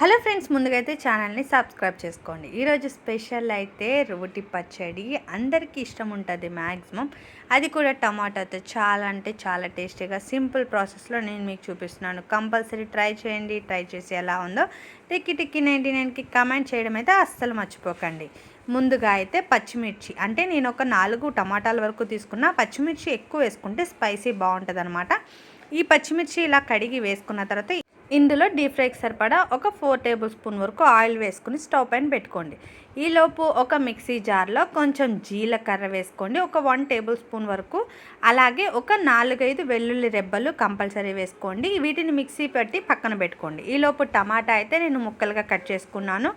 Hello friends, ముందుగా అయితే ఛానల్ని సబ్స్క్రైబ్ చేసుకోండి. ఈరోజు స్పెషల్ అయితే రోటి పచ్చడి అందరికీ ఇష్టం ఉంటుంది మ్యాక్సిమం. అది కూడా టమాటాతో చాలా అంటే చాలా టేస్టీగా సింపుల్ ప్రాసెస్లో నేను మీకు చూపిస్తున్నాను. కంపల్సరీ ట్రై చేయండి. ట్రై చేసి ఎలా ఉందో టిక్కి 99కి కమెంట్ చేయడం అయితే అస్సలు మర్చిపోకండి. ముందుగా అయితే పచ్చిమిర్చి అంటే నేను ఒక 4 టమాటాల వరకు తీసుకున్నా. పచ్చిమిర్చి ఎక్కువ వేసుకుంటే స్పైసీ బాగుంటుంది అనమాట. ఈ పచ్చిమిర్చి ఇలా కడిగి వేసుకున్న తర్వాత ఇందులో డీప్ ఫ్రైకి సరిపడా ఒక 4 టేబుల్ స్పూన్ వరకు ఆయిల్ వేసుకుని స్టవ్ పైన పెట్టుకోండి. ఈలోపు ఒక మిక్సీ జార్లో కొంచెం జీలకర్ర వేసుకోండి, ఒక 1 టేబుల్ స్పూన్ వరకు. అలాగే ఒక 4-5 వెల్లుల్లి రెబ్బలు కంపల్సరీ వేసుకోండి. వీటిని మిక్సీ పెట్టి పక్కన పెట్టుకోండి. ఈలోపు టమాటా అయితే నేను ముక్కలుగా కట్ చేసుకున్నాను.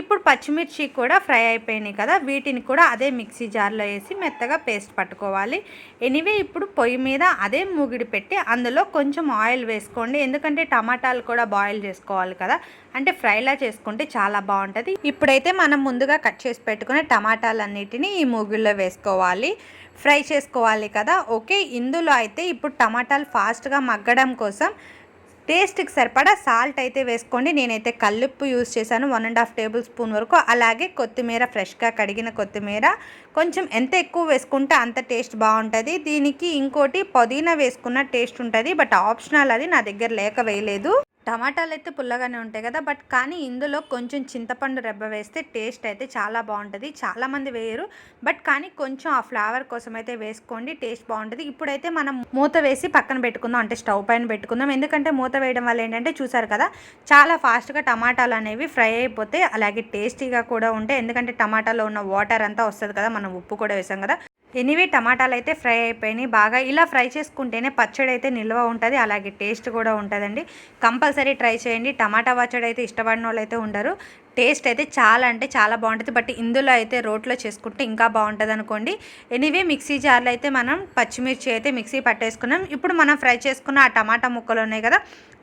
ఇప్పుడు పచ్చిమిర్చి కూడా ఫ్రై అయిపోయినాయి కదా, వీటిని కూడా అదే మిక్సీ జార్లో వేసి మెత్తగా పేస్ట్ పట్టుకోవాలి. ఎనీవే ఇప్పుడు పొయ్యి మీద అదే మూగిడి పెట్టి అందులో కొంచెం ఆయిల్ వేసుకోండి, ఎందుకంటే టమాటాలు కూడా బాయిల్ చేసుకోవాలి కదా, అంటే ఫ్రైలా చేసుకుంటే చాలా బాగుంటుంది. ఇప్పుడైతే మనం ముందుగా కట్ చేసి పెట్టుకునే టమాటాలన్నిటిని ఈ మూగిల్లో వేసుకోవాలి, ఫ్రై చేసుకోవాలి కదా. ఓకే, ఇందులో అయితే ఇప్పుడు టమాటాలు ఫాస్ట్గా మగ్గడం కోసం టేస్ట్కి సరిపడా సాల్ట్ అయితే వేసుకోండి. నేనైతే కల్లుప్పు యూజ్ చేశాను, 1.5 టేబుల్ స్పూన్ వరకు. అలాగే కొత్తిమీర, ఫ్రెష్గా కడిగిన కొత్తిమీర కొంచెం ఎంత ఎక్కువ వేసుకుంటే అంత టేస్ట్ బాగుంటుంది. దీనికి ఇంకోటి పుదీనా వేసుకున్న టేస్ట్ ఉంటుంది, బట్ ఆప్షనల్, అది నా దగ్గర లేక వేయలేదు. టమాటాలు అయితే పుల్లగానే ఉంటాయి కదా, బట్ కానీ ఇందులో కొంచెం చింతపండు రెబ్బ వేస్తే టేస్ట్ అయితే చాలా బాగుంటుంది. చాలామంది వేయరు, బట్ కానీ కొంచెం ఆ ఫ్లేవర్ కోసం అయితే వేసుకోండి, టేస్ట్ బాగుంటుంది. ఇప్పుడైతే మనం మూత వేసి పక్కన పెట్టుకుందాం, అంటే స్టవ్ పైన పెట్టుకుందాం. ఎందుకంటే మూత వేయడం వల్ల ఏంటంటే చూసారు కదా, చాలా ఫాస్ట్గా టమాటాలు అనేవి ఫ్రై అయిపోతే, అలాగే టేస్టీగా కూడా ఉంటాయి. ఎందుకంటే టమాటాలో ఉన్న వాటర్ అంతా వస్తుంది కదా, మనం ఉప్పు కూడా వేసాం కదా. ఎనీవే టమాటాలు అయితే ఫ్రై అయిపోయినాయి. బాగా ఇలా ఫ్రై చేసుకుంటేనే పచ్చడి అయితే నిల్వ ఉంటుంది, అలాగే టేస్ట్ కూడా ఉంటుందండి. కంపల్సరీ ట్రై చేయండి. టమాటా పచ్చడి అయితే ఇష్టపడిన వాళ్ళు అయితే ఉండరు. టేస్ట్ అయితే చాలా అంటే చాలా బాగుంటుంది, బట్ ఇందులో అయితే రోట్లో చేసుకుంటే ఇంకా బాగుంటుంది అనుకోండి. ఎనీవే మిక్సీ జార్లో అయితే మనం పచ్చిమిర్చి అయితే మిక్సీ పట్టేసుకున్నాం. ఇప్పుడు మనం ఫ్రై చేసుకున్న ఆ టమాటా ముక్కలు ఉన్నాయి కదా,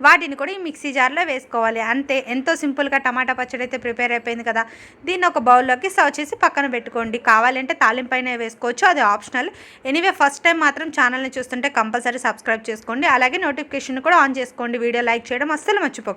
వాటిని కూడా ఈ మిక్సీ జార్లో వేసుకోవాలి. అంతే, ఎంతో సింపుల్గా టమాటా పచ్చడి అయితే ప్రిపేర్ అయిపోయింది కదా. దీన్ని ఒక బౌల్లోకి సర్వ్ చేసి పక్కన పెట్టుకోండి. కావాలంటే తాలింపైన వేసుకోవచ్చు, అది ఆప్షనల్. ఎనీవే ఫస్ట్ టైం మాత్రం ఛానల్ని చూస్తుంటే కంపల్సరీ సబ్స్క్రైబ్ చేసుకోండి, అలాగే నోటిఫికేషన్ కూడా ఆన్ చేసుకోండి. వీడియో లైక్ చేయడం అస్సలు మర్చిపోకండి.